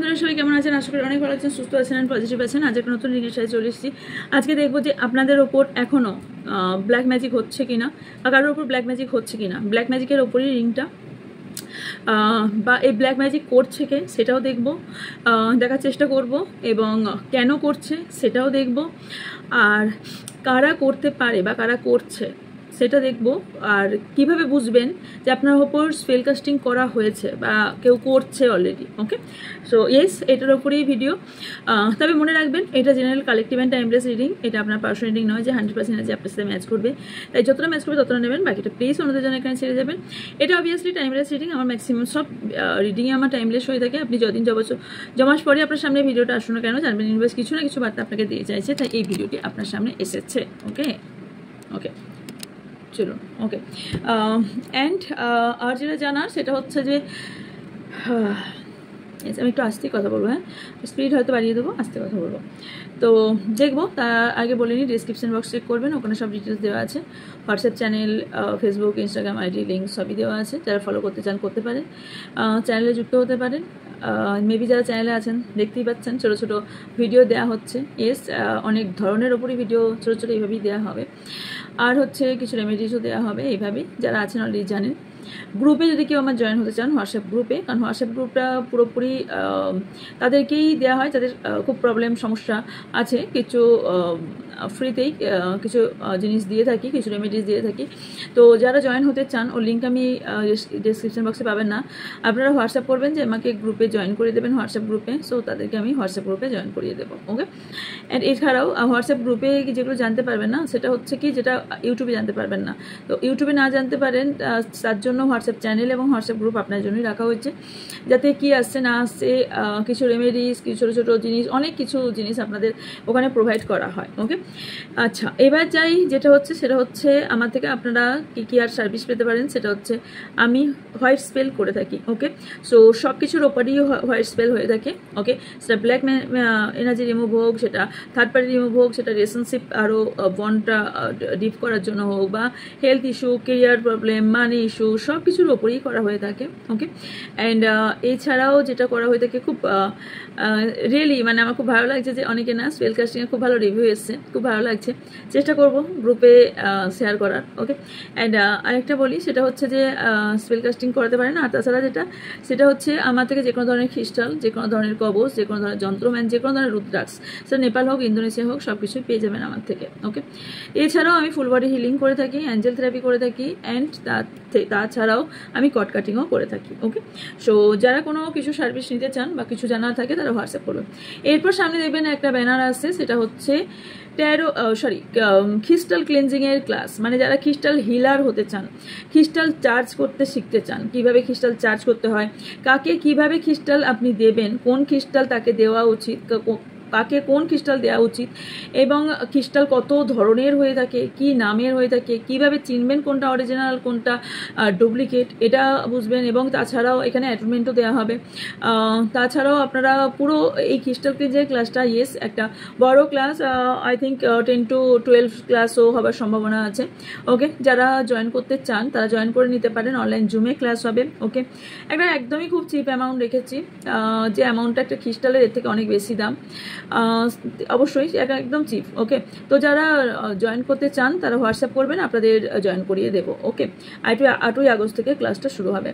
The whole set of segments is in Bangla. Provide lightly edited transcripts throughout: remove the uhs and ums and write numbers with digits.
বন্ধুরা সবাই কেমন আছেন? আশা করি অনেক ভালো আছেন, সুস্থ আছেন এন্ড পজিটিভ আছেন। আজ একটা নতুন রিডিংয়ের সাথে চলে এসেছি। আজকে দেখবো যে আপনাদের ওপর এখনও ব্ল্যাক ম্যাজিক হচ্ছে কিনা, বা কারোর ওপর ব্ল্যাক ম্যাজিক হচ্ছে কিনা। ব্ল্যাক ম্যাজিকের ওপরই রিংটা, বা এই ব্ল্যাক ম্যাজিক করছে কে সেটাও দেখব, দেখার চেষ্টা করব, এবং কেন করছে সেটাও দেখব, আর কারা করতে পারে বা কারা করছে সেটা দেখব, আর কিভাবে বুঝবেন যে আপনার ওপর স্পেল কাস্টিং করা হয়েছে বা কেউ করছে অলরেডি। ওকে, সো ইয়েস, এটার ওপরেই ভিডিও। তবে মনে রাখবেন, এটা general collective and timeless reading. এটা আপনার পার্সোনাল রিডিং নয় যে 100% যে আপনার সাথে ম্যাচ করবে। তাই যতটা ম্যাচ করবে ততটা নেবেন, বাকিটা প্লিজ অন্যদের জন্য এখানে ছেড়ে যাবেন। এটা অবভিয়াসলি টাইমলেস রিডিং। আমার ম্যাক্সিমাম সব রিডিংয়ে আমার টাইমলেস হয়ে থাকে। আপনি যদিন জমাস পরে আপনার সামনে ভিডিওটা আসুন না কেন, জানবেন ইউনিভার্স কিছু না কিছু বার্তা আপনাকে দিয়ে চাইছে, তাই এই ভিডিওটি আপনার সামনে এসেছে। ওকে ওকে চলুন। ওকে, অ্যান্ড আর যেটা জানার সেটা হচ্ছে যে আমি একটু আস্তে কথা বলবো, হ্যাঁ, স্পিড হয়তো বাড়িয়ে দেবো, আস্তে কথা বলবো। তো দেখবো, তার আগে বলে নিই, ডিসক্রিপশন বক্স চেক করবেন, ওখানে সব ডিটেলস দেওয়া আছে। WhatsApp channel, Facebook, Instagram ID link সবই দেওয়া আছে। যারা ফলো করতে চান করতে পারেন, চ্যানেলে যুক্ত হতে পারেন। মেবি যারা চ্যানেলে আছেন দেখতেই পাচ্ছেন ছোটো ছোটো ভিডিও দেওয়া হচ্ছে। ইয়েস, অনেক ধরনের ওপরই ভিডিও ছোটো ছোটো এইভাবেই দেওয়া হবে, আর হচ্ছে কিছু রেমেডিসও দেওয়া হবে এইভাবেই। যারা আছেন অলরেডি জানেন। গ্রুপে যদি কেউ আমার জয়েন হতে চান, হোয়াটসঅ্যাপ গ্রুপে, কারণ হোয়াটসঅ্যাপ গ্রুপটা পুরোপুরি তাদেরকেই দেওয়া হয় যাদের খুব প্রবলেম সমস্যা আছে। কিছু ফ্রিতেই কিছু জিনিস দিয়ে থাকি, কিছু রেমেডিস দিয়ে থাকি। তো যারা জয়েন হতে চান, ওর লিঙ্ক আমি ডিসক্রিপশন বক্সে পাবেন না, আপনারা হোয়াটসঅ্যাপ করবেন যে আমাকে গ্রুপে জয়েন করে দেবেন, হোয়াটসঅ্যাপ গ্রুপে। সো তাদেরকে আমি হোয়াটসঅ্যাপ গ্রুপে জয়েন করিয়ে দেবো। ওকে, অ্যান্ড এছাড়াও হোয়াটসঅ্যাপ গ্রুপে যেগুলো জানতে পারবেন না, সেটা হচ্ছে কি, যেটা ইউটিউবে জানতে পারবেন না। তো ইউটিউবে না জানতে পারেন, তার জন্য হোয়াটসঅ্যাপ চ্যানেল এবং হোয়াটসঅ্যাপ গ্রুপ আপনার জন্যই রাখা হয়েছে, যাতে কি আসছে না আসছে, কিছু রেমেডিস, কিছু ছোটো ছোটো জিনিস, অনেক কিছু জিনিস আপনাদের ওখানে প্রোভাইড করা হয়। ওকে, আচ্ছা, এবার যাই, যেটা হচ্ছে সেটা হচ্ছে আমার থেকে আপনারা কী কী আর সার্ভিস পেতে পারেন। সেটা হচ্ছে আমি হোয়াইট স্পেল করে থাকি। ওকে, সো সব কিছুর ওপরই হোয়াইট স্পেল হয়ে থাকে। ওকে, সেটা ব্ল্যাক এনার্জি রিমুভ হোক, সেটা থার্ড পার্টি রিমুভ হোক, সেটা রিলেশনশিপ আরও বন্ডটা ডিপ করার জন্য হোক, বা হেলথ ইস্যু, কেরিয়ার প্রবলেম, মানি ইস্যু, সব কিছুর ওপরেই করা হয়ে থাকে। ওকে, অ্যান্ড এছাড়াও যেটা করা হয়ে থাকে খুব রিয়েলি, মানে আমার খুব ভালো লাগছে যে অনেকে না স্পেল কাস্টিংয়ে খুব ভালো রিভিউ এসছে, খুব ভালো লাগছে। চেষ্টা করব গ্রুপে শেয়ার করার। ওকে, অ্যান্ড আরেকটা বলি, সেটা হচ্ছে যে স্পেল কাস্টিং করাতে পারেন। আর তাছাড়া সেটা হচ্ছে আমার থেকে যে কোনো ধরনের ক্রিস্টাল, যে কোনো ধরনের কবচ, যে কোনো ধরনের যন্ত্রম্যান, যে কোনো ধরনের রুদ্রাক্স, সেটা নেপাল হোক, ইন্দোনেশিয়া হোক, সব কিছুই পেয়ে যাবেন আমার থেকে। ওকে, এছাড়াও আমি ফুল বডি হিলিং করে থাকি, অ্যাঞ্জেল থেরাপি করে থাকি, অ্যান্ড তাছাড়াও আমি কট কাটিংও করে থাকি। ওকে, সো যারা কোনো কিছু সার্ভিস নিতে চান বা কিছু জানার থাকে তারা হোয়াটসঅ্যাপ করবেন। এরপর সামনে দেখবেন একটা ব্যানার আসছে, সেটা হচ্ছে ক্রিস্টাল ক্লিনজিংয়ের ক্লাস। মানে যারা ক্রিস্টাল হিলার হতে চান, ক্রিস্টাল চার্জ করতে শিখতে চান, কিভাবে ক্রিস্টাল চার্জ করতে হয়, কাকে কিভাবে ক্রিস্টাল আপনি দেবেন, কোন ক্রিস্টাল তাকে দেওয়া উচিত, কাকে কোন ক্রিস্টাল দেওয়া উচিত, এবং ক্রিস্টাল কত ধরনের হয়ে থাকে, কি নামের হয়ে থাকে, কিভাবে চিনবেন কোনটা অরিজিনাল কোনটা ডুপ্লিকেট, এটা বুঝবেন। এবং তাছাড়াও এখানে অ্যাটেনমেন্টও দেওয়া হবে। তাছাড়াও আপনারা পুরো এই ক্রিস্টাল যে ক্লাসটা, ইয়েস, একটা বড় ক্লাস, আই থিঙ্ক 10 to 12 ক্লাসও হবার সম্ভাবনা আছে। ওকে, যারা জয়েন করতে চান তারা জয়েন করে নিতে পারেন। অনলাইন জুমে ক্লাস হবে। ওকে, একটা একদমই খুব চিপ অ্যামাউন্ট রেখেছি, যে অ্যামাউন্টটা একটা ক্রিস্টালের এর থেকে অনেক বেশি দাম, অবশ্যই একদম চিপ। ওকে, তো যারা জয়েন করতে চান তারা হোয়াটসঅ্যাপ করবেন, আপনাদের জয়েন করিয়ে দেবো। ওকে, 8ই আগস্ট থেকে ক্লাসটা শুরু হবে।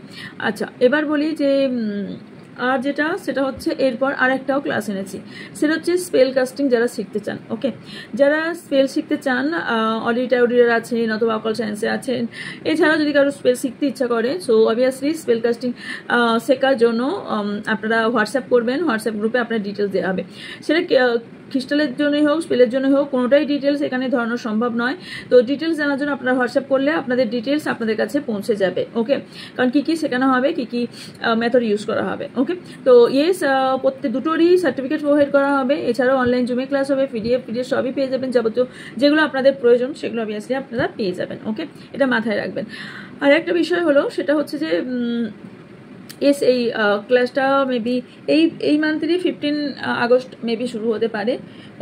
আচ্ছা, এবার বলি যে আর যেটা সেটা হচ্ছে এরপর আরেকটাও ক্লাস এনেছি, সেটা হচ্ছে স্পেল কাস্টিং যারা শিখতে চান। ওকে, যারা স্পেল শিখতে চান, অডিটার আছেন অথবা অকাল সায়েন্সে আছেন, এছাড়াও যদি কারো স্পেল শিখতে ইচ্ছা করে, সো অবভিয়াসলি স্পেল কাস্টিং শেখার জন্য আপনারা হোয়াটসঅ্যাপ করবেন। হোয়াটসঅ্যাপ গ্রুপে আপনার ডিটেলস দেওয়া হবে। সেটা ক্রিস্টালের জন্যই হোক, স্পেলের জন্য হোক, কোনোটাই ডিটেলস এখানে ধরানো সম্ভব নয়। তো ডিটেলস জানার জন্য আপনারা হোয়াটসঅ্যাপ করলে আপনাদের ডিটেলস আপনাদের কাছে পৌঁছে যাবে। ওকে, কারণ কী কী শেখানো হবে, কী কী মেথড ইউজ করা হবে। ওকে, তো ইয়েস, দুটোরই সার্টিফিকেট প্রোভাইড করা হবে। এছাড়াও অনলাইন জুমে ক্লাস হবে, পিডিএফ সবই পেয়ে যাবেন। যাবতীয় যেগুলো আপনাদের প্রয়োজন সেগুলো অবভিয়াসলি আপনারা পেয়ে যাবেন। ওকে, এটা মাথায় রাখবেন। আর একটা বিষয় হলো, সেটা হচ্ছে যে ইয়েস, এই ক্লাসটা মেবি এই মান্থেরই 15 আগস্ট মেবি শুরু হতে পারে।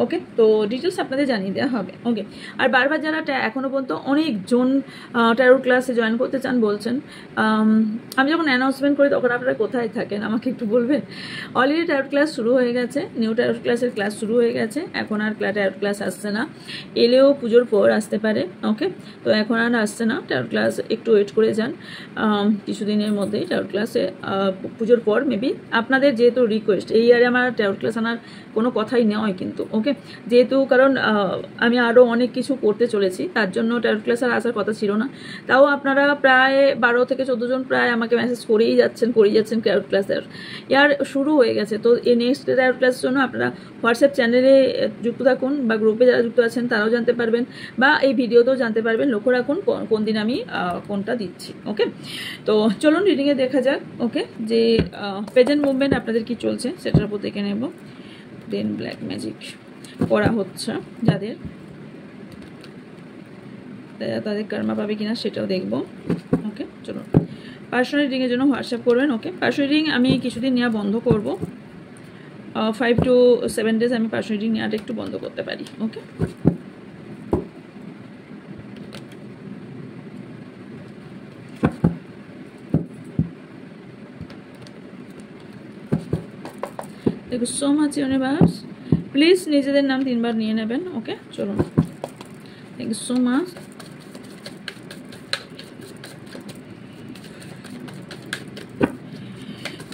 ওকে, তো ডিটেলস আপনাদের জানিয়ে দেওয়া হবে। ওকে, আর বারবার যারা এখনও পর্যন্ত অনেকজন ট্যারোট ক্লাসে জয়েন করতে চান বলছেন, আমি যখন অ্যানাউন্সমেন্ট করি তখন আপনারা কোথায় থাকেন আমাকে একটু বলবেন। অলরেডি ট্যারোট ক্লাস শুরু হয়ে গেছে, নিউ ট্যারোট ক্লাসের ক্লাস শুরু হয়ে গেছে, এখন আর ট্যারোট ক্লাস আসছে না, এলেও পুজোর পর আসতে পারে। ওকে, তো এখন আর আসছে না ট্যারোট ক্লাস, একটু ওয়েট করে যান, কিছুদিনের মধ্যেই ট্যারোট ক্লাসে পুজোর পর মেবি। আপনাদের যেহেতু রিকোয়েস্ট, এই ইয়ারে আমার ট্যারোট ক্লাস আনার কোনো কথাই নয় কিন্তু। ওকে, যেহেতু কারণ আমি আরও অনেক কিছু করতে চলেছি, তার জন্য ট্যারোট ক্লাস আর আসার কথা ছিল না। তাও আপনারা প্রায় 12 থেকে 14 জন প্রায় আমাকে মেসেজ করেই যাচ্ছেন ট্যারোট ক্লাসের ইয়ার শুরু হয়ে গেছে। তো এই নেক্সট ট্যারোট ক্লাসের জন্য আপনারা হোয়াটসঅ্যাপ চ্যানেলে যুক্ত থাকুন, বা গ্রুপে যারা যুক্ত আছেন তারাও জানতে পারবেন, বা এই ভিডিওতেও জানতে পারবেন। লক্ষ্য রাখুন কোন দিন আমি কোনটা দিচ্ছি। ওকে, তো চলুন রিডিংয়ে দেখা যাক। ওকে, যে প্রেজেন্ট মুভমেন্ট আপনাদের কি চলছে সেটার উপর দেখে নেব। দেন ব্ল্যাক ম্যাজিক করা হচ্ছে যাদের, তাদের কর্মা পাবে কিনা সেটাও দেখব। ওকে, চলুন পার্সোনাল রিডিংয়ের জন্য হোয়াটসঅ্যাপ করবেন। ওকে, পার্সোনাল রিডিং আমি কিছুদিন নেওয়া বন্ধ করব, 5 to 7 days আমি পার্সোনাল রিডিং নেওয়াটা একটু বন্ধ করতে পারি। ওকে, দেখো সো মাচ ইউনিভার্স, প্লিজ নিজেদের নাম 3 বার নিয়ে নেবেন। ওকে, চলুন, থ্যাংক ইউ সো মাচ।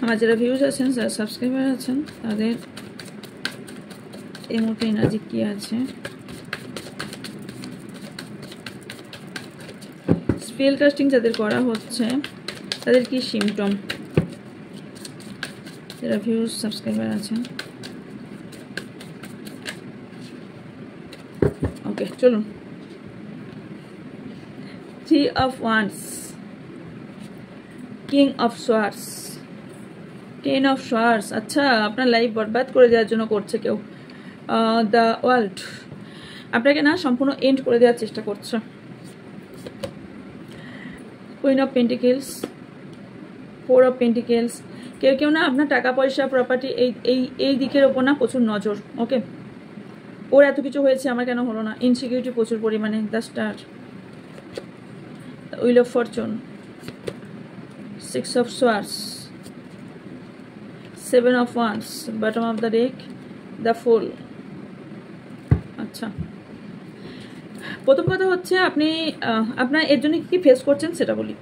আমার যারা ভিউজ আছেন, যারা সাবস্ক্রাইবার আছেন, তাদের এই মুহূর্তে এনার্জি কি আছে, স্পেল কাস্টিং যাদের করা হচ্ছে তাদের কি সিমটম, যারা ভিউজ সাবস্ক্রাইবার আছেন। ওকে, চলুন। 3 of Wands, King of Swords, 10 of Swords। আচ্ছা, আপনার লাইফ বরবাদ করে দেওয়ার জন্য করছে কেউ। দ্য ওয়ার্ল্ড আপনাকে না সম্পূর্ণ এন্ড করে দেওয়ার চেষ্টা করছে। Queen of pentacles, 4 of pentacles. কেউ না আপনার টাকা পয়সা প্রপার্টি এই দিকের ওপর না প্রচুর নজর। ওকে, ওর এত কিছু হয়েছে আমার কেন হলো না, ইনসিকিউরিটি প্রচুর পরিমাণে। The star, wheel of Fortune, 6 of Swords, 7 of Wands, bottom of the deck, the Fool। আচ্ছা, প্রথম কথা হচ্ছে আপনি আপনার এর জন্য কি ফেস করছেন সেটা বলি।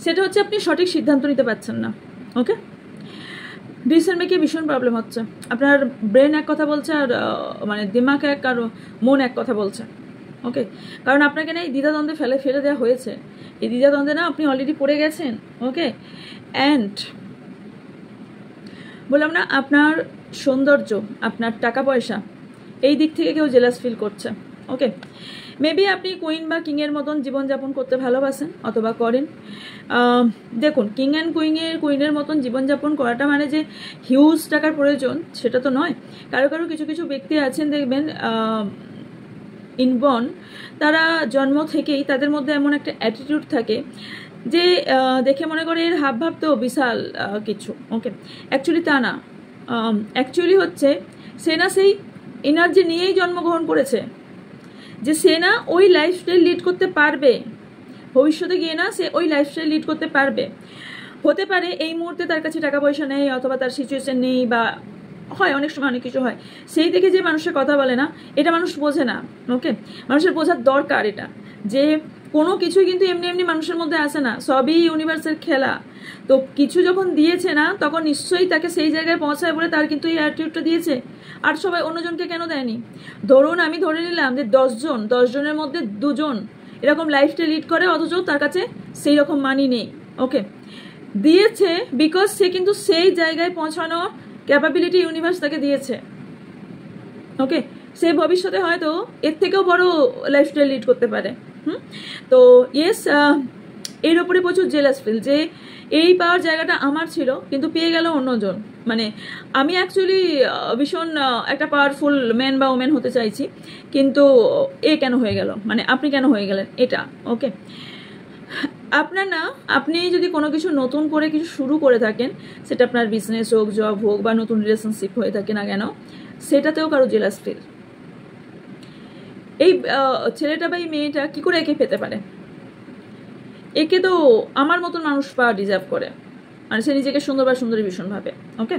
সেটা হচ্ছে আপনি সঠিক সিদ্ধান্ত নিতে পারছেন না। ওকে, ডিসিশন মেকে ভীষণ প্রবলেম হচ্ছে। আপনার ব্রেন এক কথা বলছে, আর মানে দিমাগ এক, আর মন এক কথা বলছে। ওকে, কারণ আপনাকে না এই দ্বিধাদ্বন্দ্বে ফেলে দেওয়া হয়েছে। এই দ্বিধাদ্বন্দ্বে না আপনি অলরেডি পড়ে গেছেন। ওকে, অ্যান্ড বললাম না, আপনার সৌন্দর্য, আপনার টাকা পয়সা, এই দিক থেকে কেউ জেলাস ফিল করছে। ওকে, মেবি আপনি কুইন বা কিংয়ের মতন জীবনযাপন করতে ভালোবাসেন অথবা করেন। দেখুন, কিং অ্যান্ড কুইনের মতন জীবনযাপন করাটা মানে যে হিউজ টাকার প্রয়োজন সেটা তো নয়। কারো কিছু ব্যক্তি আছেন দেখবেন ইনবর্ন, তারা জন্ম থেকেই তাদের মধ্যে এমন একটা অ্যাটিটিউড থাকে যে দেখে মনে করে এর হাবভাব তো বিশাল কিছু। ওকে, অ্যাকচুয়ালি তা না। অ্যাকচুয়ালি হচ্ছে সে না সেই এনার্জি নিয়েই জন্মগ্রহণ করেছে, যে সে না ওই লাইফস্টাইল লিড করতে পারবে ভবিষ্যতে গিয়ে, না সে ওই লাইফস্টাইল লিড করতে পারবে। হতে পারে এই মুহূর্তে তার কাছে টাকা পয়সা নেই, অথবা তার সিচুয়েশন নেই, বা হয় অনেক সময় অনেক কিছু হয়, সেই দেখে যে মানুষের কথা বলে না, এটা মানুষ বোঝে না। ওকে, মানুষের বোঝার দরকার এটা, যে কোনো কিছুই কিন্তু এমনি মানুষের মধ্যে আসে না, সবই ইউনিভার্সের খেলা। তো কিছু যখন দিয়েছে না, তখন নিশ্চয়ই তাকে সেই জায়গায় পৌঁছায় বলে তার কিন্তু এই অ্যাটিটিউডটা দিয়েছে। আর সবাই অন্যজনকে কেন দেয়নি? ধরুন আমি ধরে নিলাম যে 10 জনের মধ্যে 2 জন এরকম লাইফটা লিড করে, অথচ তার কাছে সেই রকম মানি নেই। ওকে, দিয়েছে বিকজ সে কিন্তু সেই জায়গায় পৌঁছানোর ক্যাপাবিলিটি ইউনিভার্স তাকে দিয়েছে। ওকে, সে ভবিষ্যতে হয়তো এর থেকেও বড় লাইফস্টাইল লিড করতে পারে। তো ইয়েস, এর উপরে প্রচুর জেলাস ফিল, যে এই পাওয়ার জায়গাটা আমার ছিল কিন্তু পেয়ে গেল অন্যজন। মানে আমি অ্যাকচুয়ালি ভীষণ একটা পাওয়ারফুল ম্যান বা ওম্যান হতে চাইছি, কিন্তু এ কেন হয়ে গেল, মানে আপনি কেন হয়ে গেলেন এটা। ওকে, আপনার না, আপনি যদি কোনো কিছু নতুন করে কিছু শুরু করে থাকেন, সেটা আপনার বিজনেস হোক, জব হোক, বা নতুন রিলেশনশিপ হয়ে থাকে না কেন, সেটাতেও কারো জেলাস ফিল। এই ছেলেটা বা এই মেয়েটা কি করে একে পেতে পারে? একে তো আমার মতন মানুষ পাওয়া ডিজার্ভ করে, মানে সে নিজেকে সুন্দর বা সুন্দরী ভীষণ ভাবে। ওকে,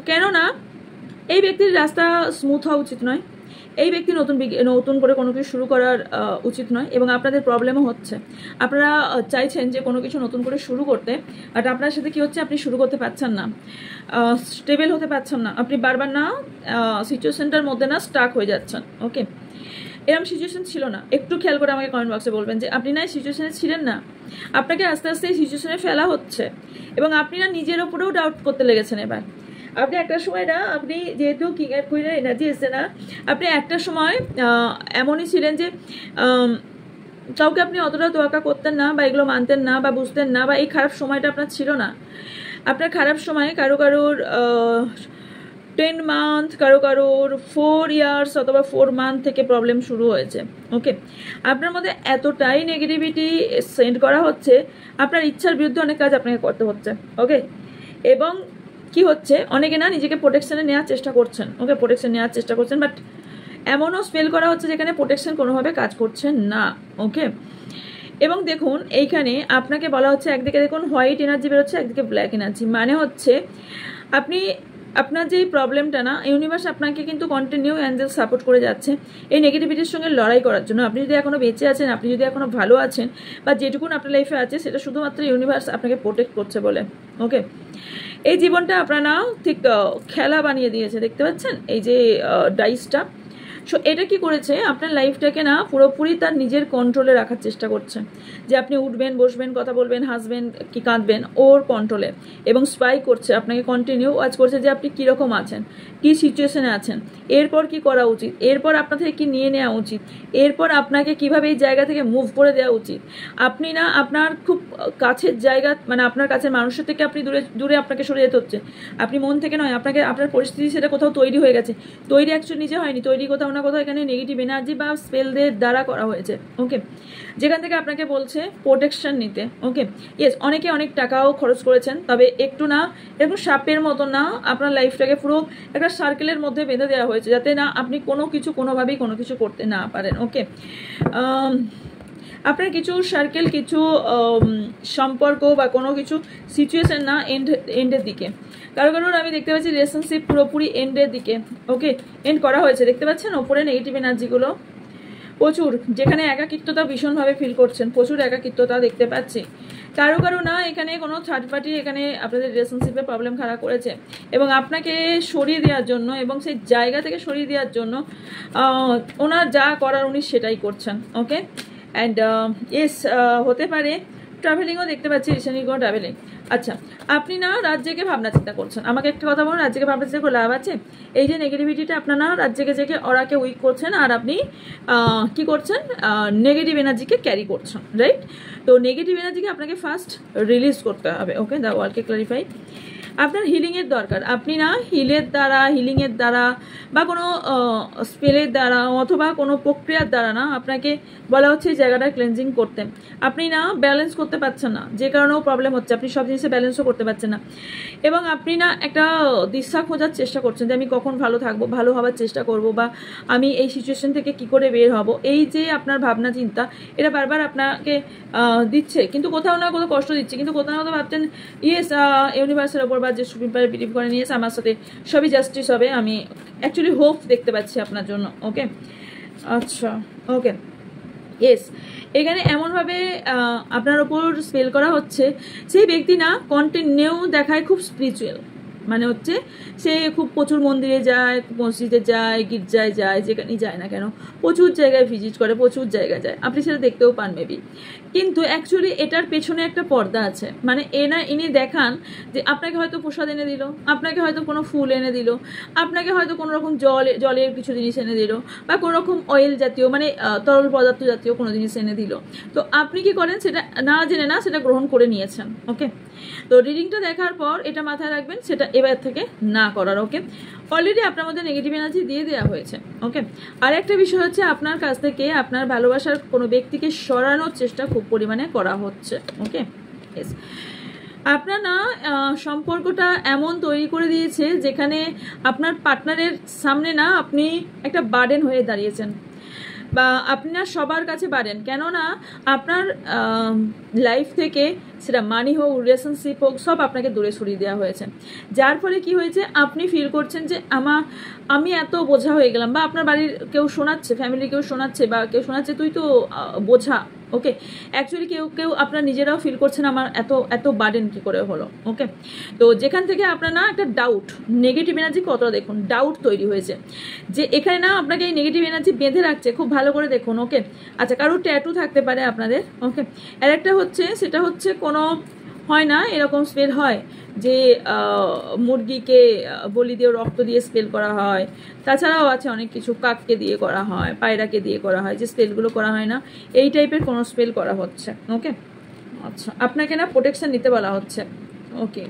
কেননা এই ব্যক্তির রাস্তা স্মুথ হওয়া উচিত নয়, এই ব্যক্তি নতুন করে কোনো কিছু শুরু করার উচিত নয়, এবং আপনাদের প্রবলেমও হচ্ছে। আপনারা চাইছেন যে কোনো কিছু নতুন করে শুরু করতে, বাট আপনার সাথে কি হচ্ছে, আপনি শুরু করতে পারছেন না, স্টেবল হতে পারছেন না, আপনি বারবার না সিচুয়েশনটার মধ্যে না স্টাক হয়ে যাচ্ছেন। ওকে, এরকম সিচুয়েশন ছিল না। একটু খেয়াল করে আমাকে কমেন্ট বক্সে বলবেন যে আপনি না এই সিচুয়েশনে ছিলেন না, আপনাকে আস্তে আস্তে এই সিচুয়েশনে ফেলা হচ্ছে, এবং আপনি না নিজের ওপরেও ডাউট করতে লেগেছেন। এবার আপনি একটা সময় না, আপনি যেহেতু কিং এর কুইনের এনার্জি এসছে না, আপনি একটা সময় এমনই ছিলেন যে কাউকে আপনি অতটা তোয়াক্কা করতেন না, বা এগুলো মানতেন না, বা বুঝতেন না, বা এই খারাপ সময়টা আপনার ছিল না। আপনার খারাপ সময় কারোর 10 মান্থ, কারোর 4 ইয়ার্স অথবা 4 মান্থ থেকে প্রবলেম শুরু হয়েছে। ওকে, আপনার মধ্যে এতটাই নেগেটিভিটি সেন্ড করা হচ্ছে, আপনার ইচ্ছার বিরুদ্ধে অনেক কাজ আপনাকে করতে হচ্ছে। ওকে, এবং কি হচ্ছে, অনেকে না নিজেকে প্রোটেকশনে নেওয়ার চেষ্টা করছেন। ওকে, প্রোটেকশন নেওয়ার চেষ্টা করছেন, বাট এমনও স্পেল করা হচ্ছে যেখানে প্রোটেকশন কোনোভাবে কাজ করছে না। ওকে, এবং দেখুন এইখানে আপনাকে বলা হচ্ছে, একদিকে দেখুন হোয়াইট এনার্জি বেরোচ্ছে, একদিকে ব্ল্যাক এনার্জি, মানে হচ্ছে আপনি আপনার যে প্রবলেমটা না, ইউনিভার্স আপনাকে কিন্তু কন্টিনিউ অ্যাঞ্জেল সাপোর্ট করে যাচ্ছে এই নেগেটিভিটির সঙ্গে লড়াই করার জন্য। আপনি যদি এখনো বেঁচে আছেন, আপনি যদি এখনো ভালো আছেন, বা যেটুকুন আপনার লাইফে আছে, সেটা শুধুমাত্র ইউনিভার্স আপনাকে প্রোটেক্ট করছে বলে। ওকে, এই জীবনটা আপনার না ঠিক খেলা বানিয়ে দিয়েছে, দেখতে পাচ্ছেন এই যে ডাইসটা। সো এটা কি করেছে, আপনার লাইফটাকে না পুরোপুরি তার নিজের কন্ট্রোলে রাখার চেষ্টা করছে, যে আপনি উঠবেন, বসবেন, কথা বলবেন, হাসবেন কি কাঁদবেন, ওর কন্ট্রোলে, এবং স্পাই করছে আপনাকে, কন্টিনিউ ওয়াচ করছে যে আপনি কীরকম আছেন, কি সিচুয়েশনে আছেন, এরপর কি করা উচিত, এরপর আপনার থেকে কি নিয়ে নেওয়া উচিত, এরপর আপনাকে কিভাবে এই জায়গা থেকে মুভ করে দেওয়া উচিত। আপনি না আপনার খুব কাছের জায়গা, মানে আপনার কাছের মানুষের থেকে আপনি দূরে আপনাকে সরে যেতে হচ্ছে। আপনি মন থেকে নয়, আপনাকে আপনার পরিস্থিতি সেটা কোথাও তৈরি হয়ে গেছে, তৈরি অ্যাকচুয়ালি নিজে হয়নি, তৈরি কোথাও না কোথাও এখানে নেগেটিভ এনার্জি বা স্পেলদের দ্বারা করা হয়েছে। ওকে, যেখান থেকে আপনাকে বলছে প্রোটেকশন নিতে। ওকে, ইয়েস, অনেকে অনেক টাকাও খরচ করেছেন, তবে একটু না এরকম সাপের মতো না আপনার লাইফটাকে পুরো একটা সার্কেলের মধ্যে বেঁধে দেওয়া হয়েছে, যাতে না আপনি কোনোভাবেই কোনো কিছু করতে না পারেন। ওকে, আপনার কিছু সার্কেল, কিছু সম্পর্ক বা কোনো কিছু সিচুয়েশন না এন্ডের দিকে, কারোর আমি দেখতে পাচ্ছি রিলেশনশিপ পুরোপুরি এন্ডের দিকে। ওকে, এন্ড করা হয়েছে, দেখতে পাচ্ছেন ওপরে নেগেটিভ এনার্জিগুলো প্রচুর, যেখানে একাকিত্বতা ভীষণভাবে ফিল করছেন, প্রচুর একাকিত্বতা দেখতে পাচ্ছি। কারো না এখানে কোনো থার্ড পার্টি এখানে আপনাদের রিলেশনশিপে প্রবলেম খারাপ করেছে, এবং আপনাকে সরিয়ে দেওয়ার জন্য, এবং সেই জায়গা থেকে সরিয়ে দেওয়ার জন্য ওনার যা করার উনি সেটাই করছেন। ওকে, অ্যান্ড ইয়েস, হতে পারে ট্রাভেলিংও দেখতে পাচ্ছি, রিসেন্টলি কোনো ট্রাভেলিং। আচ্ছা, আপনি না রাত জেগে ভাবনা চিন্তা করছেন, আমাকে একটা কথা বলুন, রাত জেগে ভাবনা চিন্তা করে লাভ আছে? এই যে নেগেটিভিটিটা আপনার না রাত জেগে ওরাকে উইক করছেন, আর আপনি কি করছেন, নেগেটিভ এনার্জিকে ক্যারি করছেন, রাইট? তো নেগেটিভ এনার্জিকে আপনাকে ফার্স্ট রিলিজ করতে হবে। ওকে, দ্য ওয়ার্ল্ডকে ক্লারিফাই, আপনার হিলিংয়ের দরকার। আপনি না হিলিংয়ের দ্বারা বা কোনো স্পেলের দ্বারা অথবা কোনো প্রক্রিয়ার দ্বারা না আপনাকে বলা হচ্ছে এই জায়গাটা ক্লেনজিং করতে। আপনি না ব্যালেন্স করতে পারছেন না, যে কারণেও প্রবলেম হচ্ছে, আপনি সব জিনিসে ব্যালেন্সও করতে পারছেন না, এবং আপনি না একটা দিশা খোঁজার চেষ্টা করছেন যে আমি কখন ভালো থাকবো, ভালো হওয়ার চেষ্টা করব, বা আমি এই সিচুয়েশন থেকে কি করে বের হব। এই যে আপনার ভাবনা চিন্তা, এটা বারবার আপনাকে দিচ্ছে, কিন্তু কোথাও না কোথাও কষ্ট দিচ্ছে, কিন্তু কোথাও না কোথাও ভাবছেন ইয়েস ইউনিভার্সের ওপর বা যে সুপ্রিম পাওয়ারে বিলিভ করেন, ইয়েস আমার সাথে সবই জাস্টিস হবে, আমি অ্যাকচুয়ালি হোপ দেখতে পাচ্ছি আপনার জন্য। ওকে, আচ্ছা, ওকে, ইয়েস, এখানে এমনভাবে আপনার ওপর স্পেল করা হচ্ছে, সেই ব্যক্তি না কন্টিনিউ দেখায় খুব স্পিরিচুয়াল, মানে হচ্ছে সে খুব প্রচুর মন্দিরে যায়, মসজিদে যায়, গির্জায় যায়, যেখানেই যায় না কেন প্রচুর জায়গায় ভিজিট করে, প্রচুর জায়গায় যায়, আপনি সেটা দেখতেও পান মেবি। কিন্তু অ্যাকচুয়ালি এটার পেছনে একটা পর্দা আছে, মানে ইনি দেখান যে আপনাকে হয়তো প্রসাদ এনে দিল, আপনাকে হয়তো কোনো ফুল এনে দিল, আপনাকে হয়তো কোনো রকম জলের কিছু জিনিস এনে দিল, বা কোনো রকম অয়েল জাতীয় মানে তরল পদার্থ জাতীয় কোনো জিনিস এনে দিল। তো আপনি কি করেন, সেটা না জেনে না সেটা গ্রহণ করে নিয়েছেন। ওকে, তো রিডিংটা দেখার পর এটা মাথায় রাখবেন, সেটা এবার থেকে না করার। ওকে, অলরেডি আপনার মধ্যে নেগেটিভ এনার্জি দিয়ে দেওয়া হয়েছে। ওকে, আর একটা বিষয় হচ্ছে আপনার কাছ থেকে আপনার ভালোবাসার কোনো ব্যক্তিকে সরানোর চেষ্টা খুব পরিমাণে করা হচ্ছে। ওকে, ইয়েস, আপনার না সম্পর্কটা এমন তৈরি করে দিয়েছে যেখানে আপনার পার্টনারের সামনে না আপনি একটা বার্ডেন হয়ে দাঁড়িয়েছেন, বা আপনার সবার কাছে বাড়েন, কেননা আপনার লাইফ থেকে সেটা মানি হোক, রিলেশনশিপ হোক, সব আপনাকে দূরে সরিয়ে দেওয়া হয়েছে। যার ফলে কি হয়েছে, আপনি ফিল করছেন যে আমি এত বোঝা হয়ে গেলাম, বা আপনার বাড়ির কেউ শোনাচ্ছে, ফ্যামিলির কেউ শোনাচ্ছে, বা কেউ শোনাচ্ছে তুই তো বোঝা। ওকে, অ্যাকচুয়ালি কেউ আপনার নিজেরাও ফিল করছেন আমার এত বার্ডেন কি করে হলো। ওকে, তো যেখান থেকে আপনার না একটা ডাউট, নেগেটিভ এনার্জি কতটা দেখুন, ডাউট তৈরি হয়েছে যে এখানে না আপনাকে এই নেগেটিভ এনার্জি বেঁধে রাখছে, খুব ভালো করে দেখুন। ওকে, আচ্ছা, কারোর ট্যাটু থাকতে পারে আপনাদের। ওকে, আর একটা হচ্ছে, সেটা হচ্ছে কোনো হয় না এরকম স্পেল হয় যে মুরগিকে বলি দিয়ে রক্ত দিয়ে স্পেল করা হয়, তাছাড়াও আছে অনেক কিছু, কাককে দিয়ে করা হয়, পায়রাকে দিয়ে করা হয়, যে স্পেলগুলো করা হয় না, এই টাইপের কোনো স্পেল করা হচ্ছে। ওকে, আচ্ছা, আপনাকে না প্রোটেকশন নিতে বলা হচ্ছে। ওকে,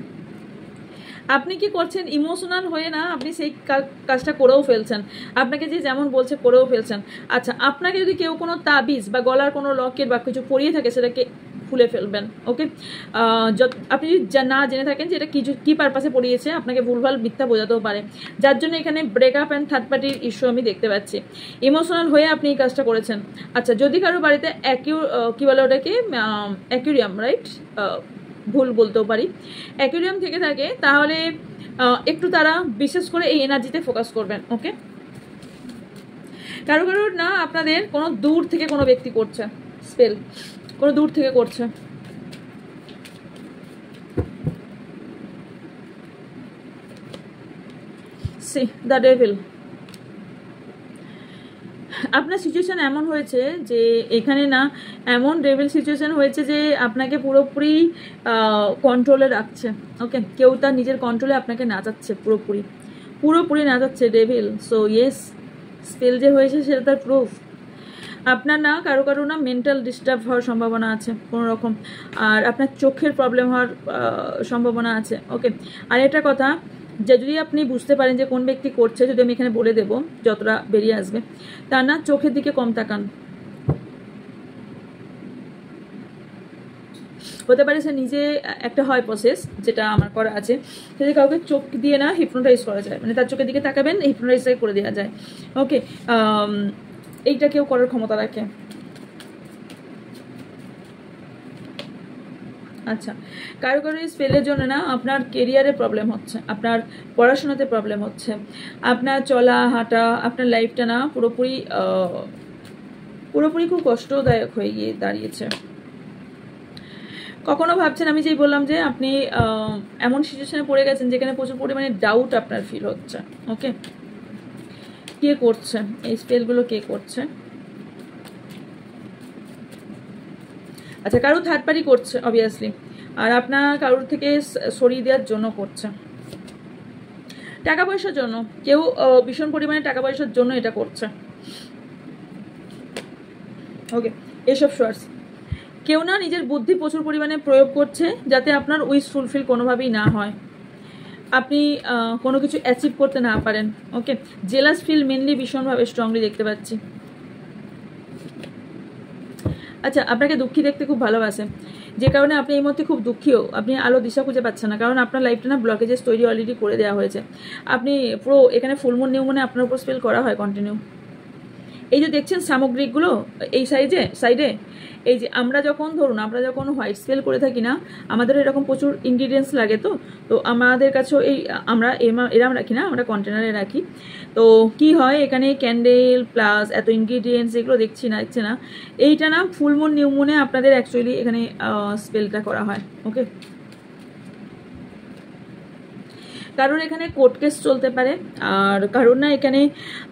আপনি কি করছেন, ইমোশনাল হয়ে না আপনি সেই কাজটা করেও ফেলছেন, আপনাকে যে যেমন বলছে করেও ফেলছেন। আচ্ছা, আপনাকে যদি কেউ কোনো তাবিজ বা গলার কোনো লকেট বা কিছু পরিয়ে থাকে, সেটাকে খুলে ফেলবেন। ওকে, আপনি না জেনে থাকেন যে এটা কি পারপাসে পড়িয়েছে, আপনাকে ভুলভাল মিথ্যা বোঝাতেও পারে, যার জন্য এখানে ব্রেকআপ অ্যান্ড থার্ড পার্টির ইস্যু আমি দেখতে পাচ্ছি। ইমোশনাল হয়ে আপনি এই কাজটা করেছেন। আচ্ছা, যদি কারো বাড়িতে কি বলে ওটাকে, অ্যাকুরিয়াম, রাইট, ভুল বলতেও পারি, অ্যাকুরিয়াম থেকে থাকে, তাহলে একটু তারা বিশেষ করে এই এনার্জিতে ফোকাস করবেন। ওকে, কারো না আপনাদের কোনো দূর থেকে কোনো ব্যক্তি করছে স্পেল, কোনো দূর থেকে করছে। সি দ্য ডেভিল, আপনার সিচুয়েশন এমন হয়েছে যে এখানে না এমন ডেভিল সিচুয়েশন হয়েছে যে আপনাকে পুরোপুরি কন্ট্রোলে রাখছে। ওকে, কেউ তার নিজের কন্ট্রোলে আপনাকে নাচাচ্ছে, পুরোপুরি নাচাচ্ছে ডেভিল। সো ইয়েস, স্পেল যে হয়েছে সেটা তার প্রুফ। আপনার না কারো না মেন্টাল ডিস্টার্ব হওয়ার সম্ভাবনা আছে কোনো রকম, আর আপনার চোখের প্রবলেম হওয়ার সম্ভাবনা আছে। ওকে, আর একটা কথা, যে যদি আপনি বুঝতে পারেন যে কোন ব্যক্তি করছে, যদি আমি এখানে বলে দেবো যতটা বেরিয়ে আসবে, তার না চোখের দিকে কম তাকান। হতে পারে সে নিজে একটা হয় প্রসেস, যেটা আমার করা আছে, যদি কাউকে চোখ দিয়ে না হিপনোটাইজ করা যায়, মানে তার চোখের দিকে তাকাবেন, হিপনোটাইজ করে দেওয়া যায়। ওকে, এইটা কেউ করার ক্ষমতা রাখে। আচ্ছা, কারো স্পেলের জন্য না আপনার কেরিয়ারে প্রবলেম হচ্ছে, আপনার পড়াশোনাতে প্রবলেম হচ্ছে, আপনার চলা হাঁটা, আপনার লাইফটা না পুরোপুরি খুব কষ্টদায়ক হয়ে গিয়ে দাঁড়িয়েছে। কখনো ভাবছেন, আমি যেই বললাম যে আপনি এমন সিচুয়েশনে পড়ে গেছেন যেখানে প্রচুর পরিমাণে ডাউট আপনার ফিল হচ্ছে। ওকে, কে করছে এই স্পেলগুলো, কে করছে? আচ্ছা, কারো থার্ড পার্টি করছে অবভিয়াসলি, আর আপনার কারোর থেকে সরিয়ে দেওয়ার জন্য করছে, টাকা পয়সার জন্য, কেউ ভীষণ পরিমাণে টাকা পয়সার জন্য এটা করছে। ওকে, এসব সোর্স, কেউ না নিজের বুদ্ধি প্রচুর পরিমাণে প্রয়োগ করছে যাতে আপনার উইশ ফুলফিল কোনোভাবেই না হয়, আপনি কোনো কিছু অ্যাচিভ করতে না পারেন। ওকে, জেলাস ফিল মেনলি ভীষণভাবে স্ট্রংলি দেখতে পাচ্ছি। আচ্ছা, আপনাকে দুঃখী দেখতে খুব ভালোবাসে, যে কারণে আপনি এই মুহূর্তে খুব দুঃখীও, আপনি আলো দিশা খুঁজে পাচ্ছেন না, কারণ আপনার লাইফটা না ব্লকেজেস তৈরি অলরেডি করে দেওয়া হয়েছে। আপনি পুরো এখানে ফুলমুন নিউমুনে আপনার উপর স্পেল করা হয় কন্টিনিউ। এই যে দেখছেন সামগ্রিকগুলো এই সাইডে, এই যে আমরা যখন হোয়াইট স্পেল করে থাকি না, আমাদের এরকম প্রচুর ইনগ্রিডিয়েন্টস লাগে, তো আমাদের কাছেও আমরা এরম রাখি না, আমরা কন্টেনারে রাখি। তো কি হয়, এখানে ক্যান্ডেল প্লাস এত ইনগ্রিডিয়েন্টস এগুলো দেখছে না, এইটা না ফুলমুন নিউমুনে আপনাদের অ্যাকচুয়ালি এখানে স্পেলটা করা হয়। ওকে, কারোর এখানে কোর্ট কেস চলতে পারে, আর কারোর না এখানে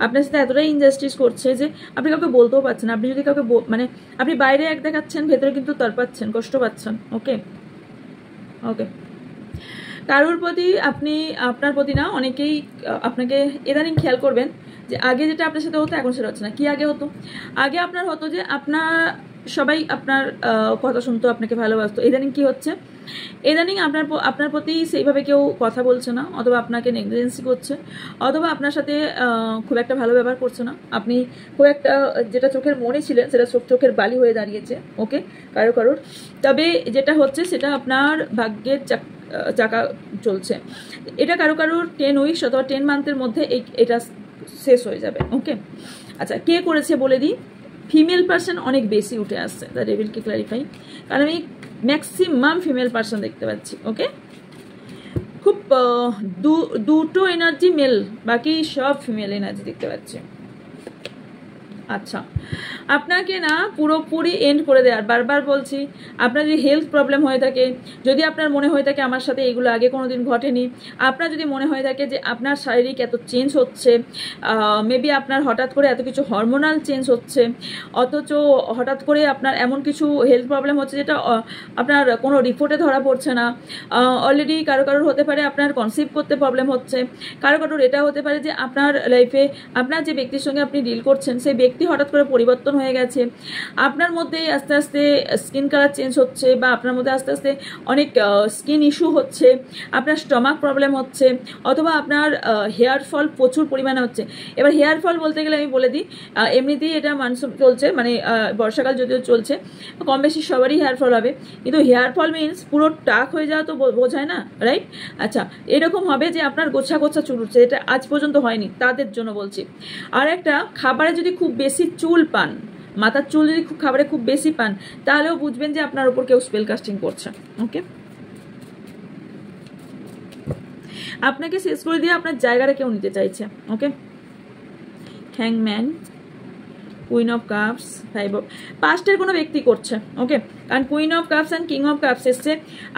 আপনার সাথে এতটাই ইনজাস্টিস করছে যে আপনি কাউকে বলতেও পারছেন। আপনি যদি কাউকে মানে আপনি বাইরে এক দেখাচ্ছেন, ভেতরে কিন্তু তরপাচ্ছেন, কষ্ট পাচ্ছেন। ওকে, কারোর প্রতি আপনার প্রতি না অনেকেই আপনাকে ইদানিং খেয়াল করবেন যে আগে যেটা আপনার সাথে হতো এখন সেটা হচ্ছে না। কি আগে হতো? আগে আপনার হতো যে সবাই আপনার কথা শুনতো, আপনাকে ভালোবাসতো। ইদানিং কি হচ্ছে, ইদানিং আপনার প্রতি সেইভাবে কেউ কথা বলছে না, অথবা আপনাকে নেগলিজেন্সি করছে, অথবা আপনার সাথে খুব একটা ভালো ব্যবহার করছে না। আপনি খুব একটা যেটা চোখের মনে ছিলেন সেটা চোখের বালি হয়ে দাঁড়িয়েছে, ওকে, কারোর। তবে যেটা হচ্ছে সেটা আপনার ভাগ্যের চাকা চলছে। এটা কারোর 10 উইকস অথবা 10 মান্থের মধ্যে এটা শেষ হয়ে যাবে, ওকে। আচ্ছা, কে করেছে বলে দিই। ফিমেল পার্সন অনেক বেশি উঠে আসছে, দ্য ডেভিলকে ক্লারিফাই, কারণ আমি ম্যাক্সিমাম ফিমেল পার্সন দেখতে পাচ্ছি, ওকে। খুব দুটো এনার্জি মেল, বাকি সব ফিমেল এনার্জি দেখতে পাচ্ছি। আচ্ছা, আপনাকে না পুরোপুরি এন্ড করে দেওয়ার, বারবার বলছি, আপনার যদি হেলথ প্রবলেম হয়ে থাকে, যদি আপনার মনে হয়ে থাকে আমার সাথে এগুলো আগে কোনো দিন ঘটেনি, আপনার যদি মনে হয়ে থাকে যে আপনার শারীরিক এত চেঞ্জ হচ্ছে, মেবি আপনার হঠাৎ করে এত কিছু হরমোনাল চেঞ্জ হচ্ছে, অথচ হঠাৎ করে আপনার এমন কিছু হেলথ প্রবলেম হচ্ছে যেটা আপনার কোনো রিপোর্টে ধরা পড়ছে না, অলরেডি কারোর হতে পারে আপনার কনসিভ করতে প্রবলেম হচ্ছে, কারোর এটা হতে পারে যে আপনার লাইফে আপনার যে ব্যক্তির সঙ্গে আপনি ডিল করছেন সেই ব্যক্তি হঠাৎ করে পরিবর্তন হয়ে গেছে, আপনার মধ্যে আস্তে আস্তে স্কিন কালার চেঞ্জ হচ্ছে, বা আপনার মধ্যে আস্তে আস্তে অনেক স্কিন ইস্যু হচ্ছে, আপনার স্টমাক প্রবলেম হচ্ছে, অথবা আপনার হেয়ার ফল প্রচুর পরিমাণে হচ্ছে। এবার হেয়ার ফল বলতে গেলে আমি বলে দিই, এমনিতেই এটা মনসুন চলছে, মানে বর্ষাকাল যদিও চলছে, কম বেশি সবারই হেয়ার ফল হবে, কিন্তু হেয়ার ফল মিনস পুরো টাক হয়ে যাওয়া তো বোঝায় না, রাইট? আচ্ছা, এরকম হবে যে আপনার গোছা চুল উঠছে, এটা আজ পর্যন্ত হয়নি তাদের জন্য বলছি। আর একটা, খাবারে যদি খুব বেশি চুল পান, মাথার চুল যদি খাবারে খুব বেশি পান, তাহলেও বুঝবেন যে আপনার উপর কেউ স্পেল কাস্টিং করছে, ওকে। আপনাকে শেষ করে দিয়ে আপনার জায়গাটা কেউ নিতে চাইছে, ওকে। হ্যাংম্যান, কুইন অফ কাপস, 5 অফ পাস্টের কোনো ব্যক্তি করছে, ওকে। কারণ queen of cups and king of cups এসছে।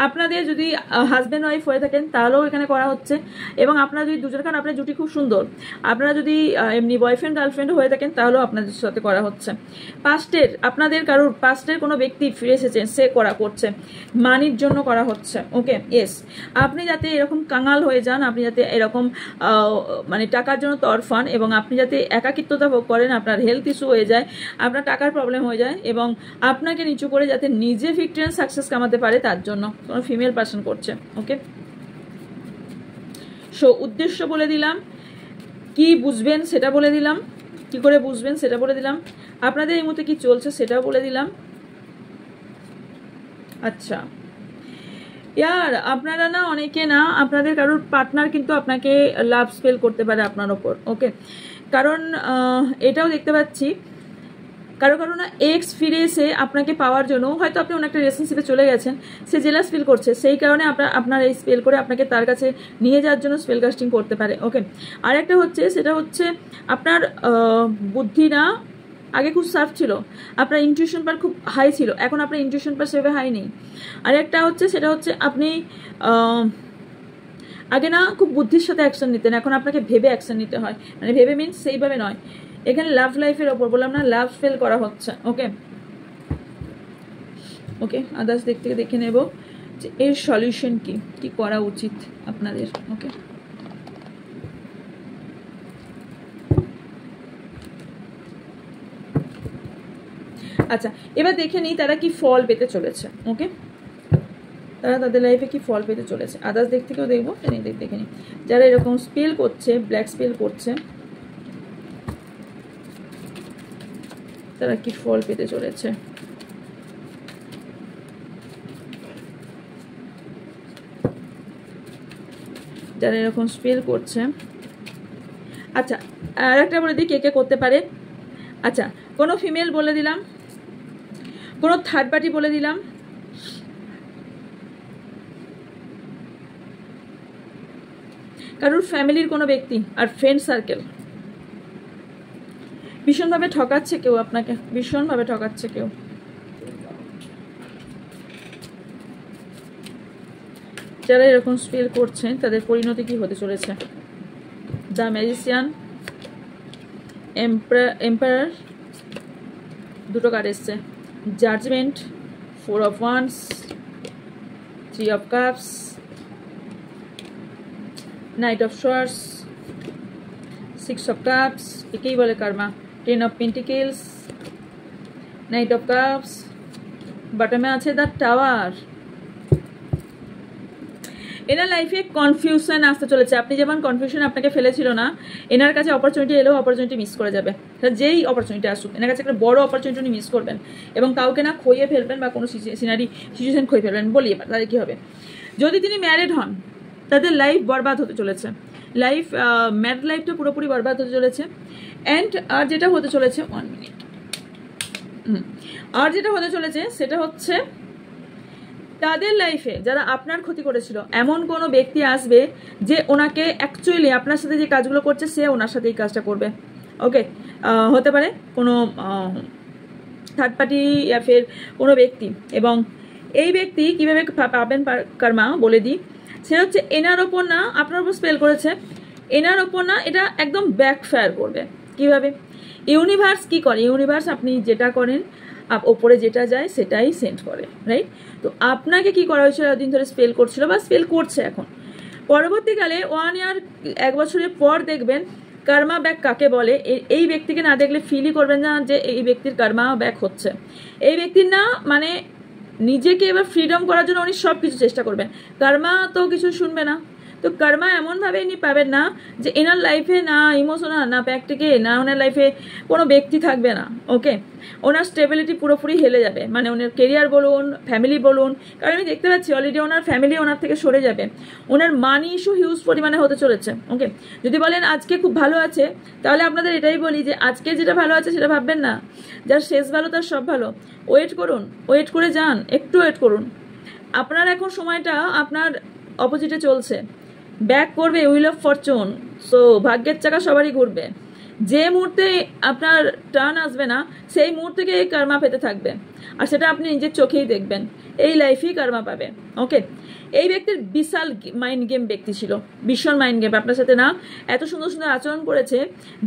আপনাদের যদি হাজব্যান্ড ওয়াইফ হয়ে থাকেন তাহলেও এখানে করা হচ্ছে, এবং আপনারা যদি দুজন, কারণ আপনার জুটি খুব সুন্দর, আপনারা যদি এমনি বয়ফ্রেন্ড গার্লফ্রেন্ড হয়ে থাকেন তাহলেও আপনাদের সাথে করা হচ্ছে। পাস্টের আপনাদের কারোর পাস্টের কোনো ব্যক্তি ফিরে এসেছেন, সে করছে, মানির জন্য করা হচ্ছে, ওকে। ইয়েস, আপনি যাতে এরকম কাঙাল হয়ে যান, আপনি যাতে এরকম মানে টাকার জন্য তরফান, এবং আপনি যাতে একাকিত্বতা ভোগ করেন, আপনার হেলথ ইস্যু হয়ে যায়, আপনার টাকার প্রবলেম হয়ে যায়, এবং আপনাকে নিচু করে যাতে নিজে ভিক্টরি এন্ড সাকসেস কামাতে পারে, তার জন্য কোনো ফিমেল পার্সন করছে, ওকে। সো উদ্দেশ্য বলে দিলাম, কি বুঝবেন সেটা বলে দিলাম, কি করে বুঝবেন সেটা বলে দিলাম, আপনাদের এই মুহূর্তে কি চলছে সেটাও বলে দিলাম। আচ্ছা, ইয়ার আপনারা না অনেকে না, আপনাদের কারোর পার্টনার কিন্তু আপনাকে লাভ স্পেল করতে পারে আপনার ওপর, ওকে। কারণ এটাও দেখতে পাচ্ছি, কারো না এক্স ফিরে এসে আপনাকে পাওয়ার জন্য, হয়তো আপনি অনেক একটা রিলেশনশিপে চলে গেছেন, সে জেলাস ফিল করছে, সেই কারণে আপনার এই স্পেল করে আপনাকে তার কাছে নিয়ে যাওয়ার জন্য স্পেল কাস্টিং করতে পারে, ওকে। আর একটা হচ্ছে, সেটা হচ্ছে আপনার বুদ্ধি না আগে খুব সার্ফ ছিল, আপনার ইনটিউশন পার খুব হাই ছিল, এখন আপনার ইনটিউশন পার সেভাবে হাই নেই। আর একটা হচ্ছে, সেটা হচ্ছে আপনি আগে না খুব বুদ্ধির সাথে অ্যাকশন নিতেন, এখন আপনাকে ভেবে অ্যাকশন নিতে হয়, মানে ভেবে মিনস সেইভাবে নয়। এখানে লাভ লাইফের ওপর বললাম না, লাভ ফেল করা হচ্ছে, ওকে। ওকে, আদার্স দিক থেকে দেখে নেব যে এর সলিউশন কি করা উচিত আপনাদের, ওকে। আচ্ছা, এবার দেখে নিই তারা কি ফল পেতে চলেছে, ওকে। তারা তাদের লাইফে কি ফল পেতে চলেছে, আদার্স দিক থেকেও দেখবো, দেখে নিই যারা এরকম স্পেল করছে, ব্ল্যাক স্পেল করছে, তারা কি ফল পেতে চলেছে। যারা এরকম স্পেল করছে, আচ্ছা আর একটা বলে দিই কে করতে পারে। আচ্ছা, কোনো ফিমেল বলে দিলাম, কোনো থার্ড পার্টি বলে দিলাম, কারোর ফ্যামিলির কোনো ব্যক্তি, আর ফ্রেন্ড সার্কেল। ভীষণভাবে ঠকাচ্ছে কেউ আপনাকে, ভীষণভাবে ঠকাচ্ছে কেউ। যারা এরকম স্পেল করছেন তাদের পরিণতি কি হতে চলেছে। দ্য ম্যাজিশিয়ান, এম্পায়ার, দুটো কার্ড এসছে, judgement, 4 of Wands, 3 of Cups, Knight of Swords, 6 of Cups, একেই বলে Karma, 10 of Pentacles, Knight of Cups, বটমে আছে দ্য টাওয়ার, এনার লাইফে কনফিউশন আসতে চলেছে। আপনি যেমন কনফিউশন আপনাকে ফেলেছিল না, এনার কাছে অপরচুনিটি এলেও অপরচুনিটি মিস করে যাবে। যেই অপরচুনিটি আসুক, এনার কাছে একটা বড় অপরচুনিটি উনি মিস করবেন এবং কাউকে না খইয়ে ফেলবেন বা কোনো সিচুয়েশন খইয়ে ফেলবেন। বলি এবার তাদের কী হবে। যদি তিনি ম্যারিড হন, তাদের লাইফ বরবাদ হতে চলেছে, ম্যারিড লাইফটা পুরোপুরি বরবাদ হতে চলেছে। অ্যান্ড আর যেটা হতে চলেছে, 1 মিনিট, আর যেটা হতে চলেছে সেটা হচ্ছে তাদের লাইফে যারা আপনার ক্ষতি করেছিল এমন কোনো ব্যক্তি আসবে যে ওনাকে অ্যাকচুয়ালি আপনার সাথে যে কাজগুলো করছে সে ওনার সাথে এই কাজটা করবে। ওকে, হতে পারে কোনো থার্ড পার্টি ইয়া ফের কোনো ব্যক্তি। এবং এই ব্যক্তি কীভাবে পাবেন কর্মা বলে দিই, সে হচ্ছে এনার ওপর না আপনার উপর স্পেল করেছে, এনার ওপর না এটা একদম ব্যাকফায়ার করবে। কিভাবে? ইউনিভার্স কি করে, ইউনিভার্স আপনি যেটা করেন ওপরে যেটা যায় সেটাই সেন্ড করে, রাইট? তো আপনাকে কি করা হয়েছিল, এতদিন ধরে স্পেল করছিল বা স্পেল করছে এখন, পরবর্তীকালে 1 ইয়ার 1 বছরের পর দেখবেন কর্মা ব্যাক কাকে বলে। এই ব্যক্তিকে না দেখলে ফিলই করবেন না যে এই ব্যক্তির কর্মা ব্যাক হচ্ছে। এই ব্যক্তির না মানে নিজেকে এবার ফ্রিডম করার জন্য উনি সব কিছু চেষ্টা করবেন, কর্মা তো কিছু শুনবে না। তো কর্মা এমনভাবে ইনি পাবেন না যে এনার লাইফে না ইমোশনাল না প্র্যাকটিক্যাল না ওনার লাইফে কোনো ব্যক্তি থাকবে না। ওকে, ওনার স্টেবিলিটি পুরোপুরি হেলে যাবে, মানে ওনার কেরিয়ার বলুন, ফ্যামিলি বলুন, কারণ আমি দেখতে পাচ্ছি অলরেডি ওনার ফ্যামিলি ওনার থেকে সরে যাবে। ওনার মানি ইস্যু হিউজ পরিমাণে হতে চলেছে। ওকে, যদি বলেন আজকে খুব ভালো আছে, তাহলে আপনাদের এটাই বলি যে আজকে যেটা ভালো আছে সেটা ভাববেন না, যার শেষ ভালো তার সব ভালো। ওয়েট করুন, ওয়েট করে যান, একটু ওয়েট করুন। আপনার এখন সময়টা আপনার অপোজিটে চলছে, ব্যাক করবে হুইল অফ ফরচুন। সো ভাগ্যের চাকা সবারই ঘুরবে। যে মুহূর্তে আপনার টার্ন আসবে না সেই মুহূর্তে কর্মা পেতে থাকবে, আর সেটা আপনি নিজের চোখেই দেখবেন। এই লাইফেই কর্মা পাবে। ওকে, এই ব্যক্তির বিশাল মাইন্ড গেম ব্যক্তি ছিল, ভীষণ মাইন্ড গেম। আপনার সাথে না এত সুন্দর সুন্দর আচরণ করেছে,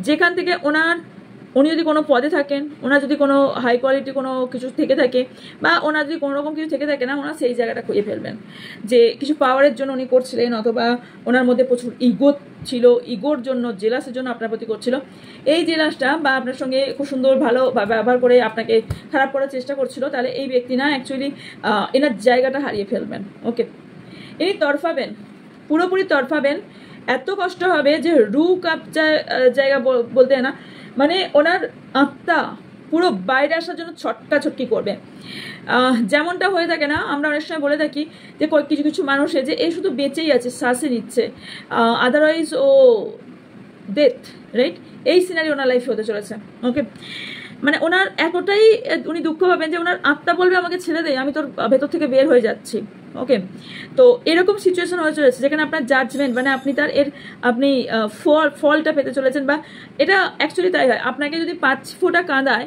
যেখান থেকে উনি যদি কোনো পদে থাকেন, ওনার যদি কোনো হাই কোয়ালিটি কোনো কিছু থেকে থাকে বা ওনার যদি কোনো রকম কিছু থেকে থাকে না, ওনার সেই জায়গাটা খুঁজে ফেলবেন যে কিছু পাওয়ারের জন্য উনি করছিলেন, অথবা ওনার মধ্যে প্রচুর ইগো ছিল, ইগোর জন্য, জেলাসের জন্য আপনার প্রতি করছিল। এই জেলাসটা বা আপনার সঙ্গে খুব সুন্দর ভালো ব্যবহার করে আপনাকে খারাপ করার চেষ্টা করছিল, তাহলে এই ব্যক্তি না অ্যাকচুয়ালি এনার জায়গাটা হারিয়ে ফেলবেন। ওকে, ইনি তরফাবেন, পুরোপুরি তরফাবেন। এত কষ্ট হবে যে রু কাপ জায়গা বলতে না, মানে ওনার আত্মা পুরো বাইরে আসার জন্য ছটকি করবে। যেমনটা হয়ে থাকে না, আমরা অনেক সময় বলে থাকি যে কিছু কিছু মানুষে যে এই শুধু বেঁচেই আছে, শ্বাসে নিচ্ছে, আদারওয়াইজ ও ডেথ, রাইট? এই সিনারি ওনার লাইফে হতে চলেছে। ওকে, মানে ওনার এতটাই উনি দুঃখ পাবেন যে ওনার আত্মা বলবে আমাকে ছেড়ে দেয়, আমি তোর ভেতর থেকে বের হয়ে যাচ্ছি। ওকে, তো এরকম সিচুয়েশন হয়ে চলেছে যেখানে আপনার জাজমেন্ট, মানে আপনি আপনি ফলটা পেতে চলেছেন। বা এটা অ্যাকচুয়ালি তাই হয়, আপনাকে যদি 5 ফোঁটা কাঁদায়,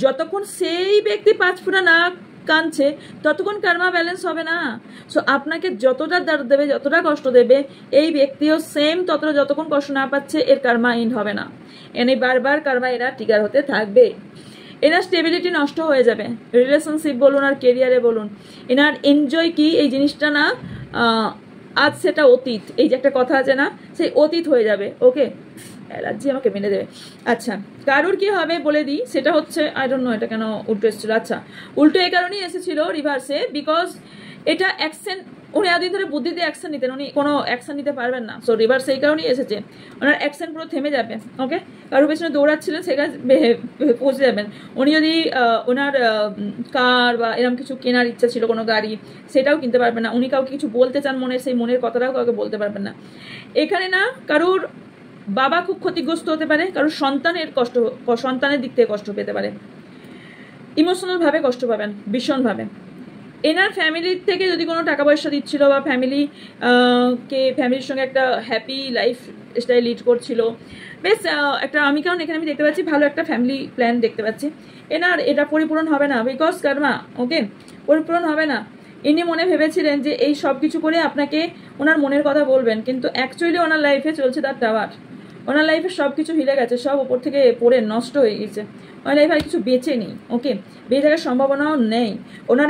যতক্ষণ সেই ব্যক্তি 5 ফোঁটা না কাঁদছে ততক্ষণ কর্মা ব্যালেন্স হবে না। সো আপনাকে যতটা দর্দ দেবে, যতটা কষ্ট দেবে, এই ব্যক্তিও সেম ততটা যতক্ষণ কষ্ট না পাচ্ছে এর কর্মা এন্ড হবে না। এনে বারবার কর্মা এরা ট্রিগার হতে থাকবে। এনার স্টেবিলিটি নষ্ট হয়ে যাবে, রিলেশনশিপ বলুন আর কেরিয়ারে বলুন। এনার এনজয় কি এই জিনিসটা না আজ সেটা অতীত, এই যে একটা কথা আছে না, সেই অতীত হয়ে যাবে। ওকে, অ্যালার্জি আমাকে মেনে দেবে। আচ্ছা, কারুর কি হবে বলে দিই, সেটা হচ্ছে আই ডোন্ট নো এটা কেন উল্টো এসেছিল। আচ্ছা, উল্টো এই কারণেই এসেছিল রিভার্সে, বিকজ এটা অ্যাকশন, উনি এতদিন ধরে বুদ্ধি দিয়ে অ্যাকশন নিতেন, উনি কোনো অ্যাকশন নিতে পারবেন না। সো রিভার্স এই কারণেই এসেছে, ওনার অ্যাকশন পুরো থেমে যাবে। ওকে, কারোর পেছনে দৌড়াচ্ছিলেন সে কাজ পৌঁছে যাবেন। উনি যদি ওনার কার বা এরকম কিছু কেনার ইচ্ছা ছিল, কোনো গাড়ি, সেটাও কিনতে পারবেন না। উনি কাউকে কিছু বলতে চান মনের, সেই মনের কথাটাও কাউকে বলতে পারবেন না। এখানে না কারোর বাবা খুব ক্ষতিগ্রস্ত হতে পারে, কারোর সন্তানের দিক থেকে কষ্ট পেতে পারে, ইমোশনালভাবে কষ্ট পাবেন ভীষণভাবে। এনার ফ্যামিলির থেকে যদি কোনো টাকা পয়সা দিচ্ছিল বা ফ্যামিলির সঙ্গে একটা হ্যাপি লাইফ স্টাইল লিড করছিল, বেশ একটা আমি দেখতে পাচ্ছি ভালো একটা ফ্যামিলি প্ল্যান দেখতে পাচ্ছি। এনার এটা পরিপূরণ হবে না, বিকজ কর্মা, ওকে, পরিপূরণ হবে না। ইনি মনে ভেবেছিলেন যে এই সব কিছু করে আপনাকে ওনার মনের কথা বলবেন, কিন্তু অ্যাকচুয়ালি ওনার লাইফে চলছে তার টাওয়ার। ওনার লাইফে সব কিছু হিলে গেছে, সব ওপর থেকে পড়ে নষ্ট হয়ে গেছে। ওনার লাইফে আর কিছু বেঁচে নেই। ওকে, বেঁচে থাকার সম্ভাবনাও নেই ওনার।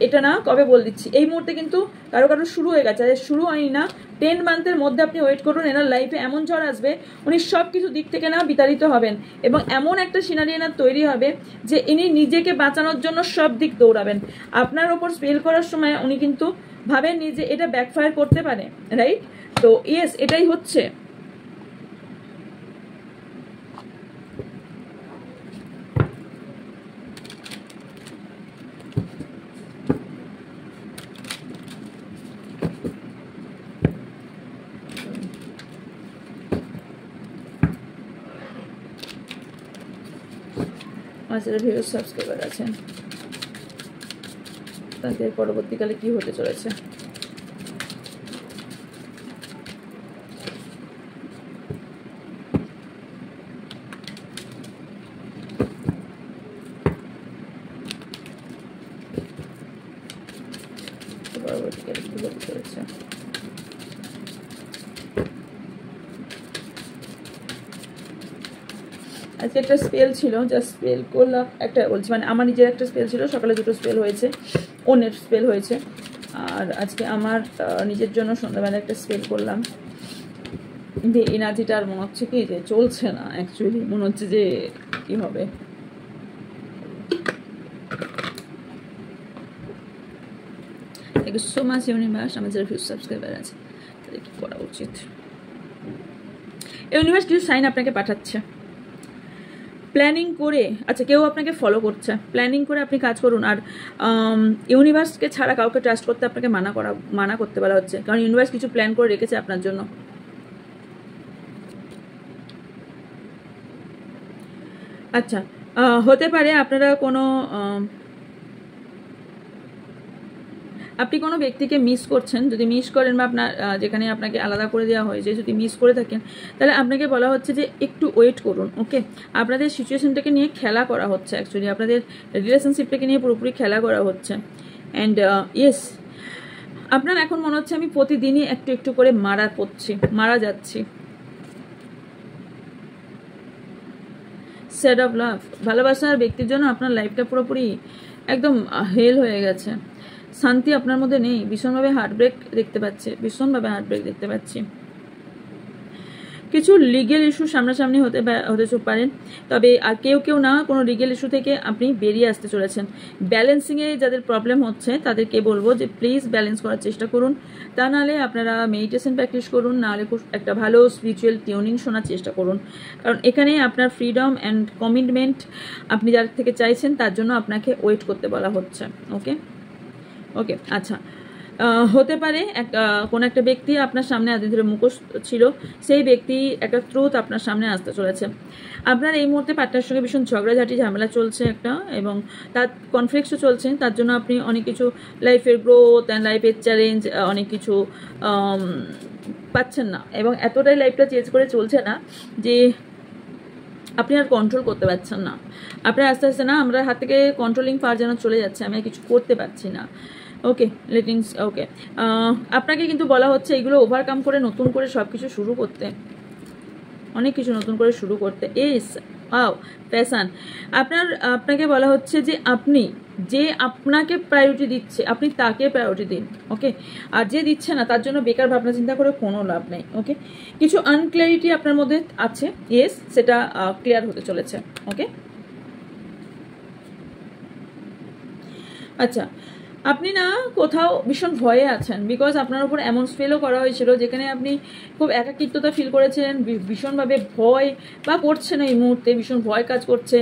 এটা না কবে বল দিচ্ছি, এই মুহূর্তে কিন্তু কারো শুরু হয়ে গেছে, শুরু হয়নি না। 10 মান্থের মধ্যে আপনি ওয়েট করুন, এনার লাইফে এমন ঝড় আসবে, উনি সব কিছু দিক থেকে না বিতাড়িত হবেন এবং এমন একটা সিনারি এনার তৈরি হবে যে ইনি নিজেকে বাঁচানোর জন্য সব দিক দৌড়াবেন। আপনার ওপর স্পেল করার সময় উনি কিন্তু ভাবেননি যে এটা ব্যাকফায়ার করতে পারে, রাইট? তো ইয়েস, এটাই হচ্ছে। আমার যারা ভিউয়ার্স সাবস্ক্রাইবার আছেন তাদের পরবর্তীকালে কি হতে চলেছে? পরবর্তীকালে কি হতে চলেছে? আজকে একটা স্পেল ছিল, জাস্ট স্পেল করলাম একটা, বলছি মানে আমার নিজের একটা স্পেল ছিল, সকালে 2টো স্পেল হয়েছে, অন্যের স্পেল হয়েছে, আর আজকে আমার নিজের জন্য সন্ধ্যাবেলা একটা স্পেল করলাম। কিন্তু এনার্জিটা আর মনে হচ্ছে কি যে চলছে না, অ্যাকচুয়ালি মনে হচ্ছে যে কি হবে। Thank you so much universe. আমার যারা ফিউজ সাবস্ক্রাইবার আছে তাদের কি করা উচিত? ইউনিভার্স কিছু সাইন আপনাকে পাঠাচ্ছে, প্ল্যানিং করে। আচ্ছা, কেউ আপনাকে ফলো করছে, প্ল্যানিং করে আপনি কাজ করুন। আর ইউনিভার্সকে ছাড়া কাউকে ট্রাস্ট করতে আপনাকে মানা করতে বলা হচ্ছে, কারণ ইউনিভার্স কিছু প্ল্যান করে রেখেছে আপনার জন্য। আচ্ছা, হতে পারে আপনারা আপনি কোনো ব্যক্তিকে মিস করছেন। যদি মিস করেন বা আপনার যেখানে আপনাকে আলাদা করে দেওয়া হয়েছে যদি মিস করে থাকেন, তাহলে আপনাকে বলা হচ্ছে যে একটু ওয়েট করুন। ওকে, আপনাদের সিচুয়েশনটাকে নিয়ে খেলা করা হচ্ছে, অ্যাকচুয়ালি আপনাদের রিলেশনশিপটাকে নিয়ে পুরোপুরি খেলা করা হচ্ছে। অ্যান্ড ইয়েস, আপনার এখন মনে হচ্ছে আমি প্রতিদিনই একটু একটু করে মারা যাচ্ছি। সেড অফ লাভ, ভালোবাসার ব্যক্তির জন্য আপনার লাইফটা পুরোপুরি একদম হেল হয়ে গেছে। শান্তি আপনার মধ্যে নেই, ভীষণভাবে হার্টব্রেক দেখতে পাচ্ছি। কিছু লিগেল ইস্যু সামনাসামনি হতে পারেন, তবে আর কেউ না কোনো লিগেল ইস্যু থেকে আপনি বেরিয়ে আসতে চলেছেন। ব্যালেন্সিংয়ে যাদের প্রবলেম হচ্ছে তাদেরকে বলবো যে প্লিজ ব্যালেন্স করার চেষ্টা করুন। তা নাহলে আপনারা মেডিটেশন প্র্যাকটিস করুন, নাহলে একটা ভালো স্পিরিচুয়াল টিউনিং শোনার চেষ্টা করুন, কারণ এখানে আপনার ফ্রিডম অ্যান্ড কমিটমেন্ট আপনি যার থেকে চাইছেন তার জন্য আপনাকে ওয়েট করতে বলা হচ্ছে। ওকে, আচ্ছা, হতে পারে কোন একটা ব্যক্তি আপনার সামনে এতদিন ধরে মুখোশ ছিল, সেই ব্যক্তি একটা ট্রুথ আপনার সামনে আসতে চলেছে। আপনার এই মুহূর্তে পার্টনারের সঙ্গে ভীষণ ঝগড়াঝাটি ঝামেলা চলছে একটা, এবং তার কনফ্লিক্টও চলছে। তার জন্য আপনি অনেক কিছু লাইফের গ্রোথ অ্যান্ড লাইফের চ্যালেঞ্জ অনেক কিছু পাচ্ছেন না, এবং এতটাই লাইফটা চেঞ্জ করে চলছে না যে আপনি আর কন্ট্রোল করতে পারছেন না। আপনার আস্তে আস্তে না আমরা হাত থেকে কন্ট্রোলিং পাওয়ার যেন চলে যাচ্ছে, আমি আর কিছু করতে পারছি না। ওকে, ওকে, আপনাকে কিন্তু বলা হচ্ছে এগুলো ওভারকাম করে নতুন করে সব কিছু শুরু করতে, অনেক কিছু নতুন করে শুরু করতে। প্যাশন, আপনাকে বলা হচ্ছে যে আপনি যে আপনাকে প্রায়োরিটি দিচ্ছে আপনি তাকে প্রায়োরিটি দিন। ওকে, আর যে দিচ্ছে না তার জন্য বেকার ভাবনা চিন্তা করে কোনো লাভ নেই। ওকে, কিছু আনক্লিয়ারিটি আপনার মধ্যে আছে, ইয়েস, সেটা ক্লিয়ার হতে চলেছে। ওকে, আচ্ছা, আপনি না কোথাও ভীষণ ভয়ে আছেন, বিকজ আপনার উপর এমন স্পেলও করা হয়েছিল যেখানে আপনি খুব একাকিত্বতা ফিল করেছেন, ভীষণভাবে ভয় বা করছেন এই মুহূর্তে, ভীষণ ভয় কাজ করছে।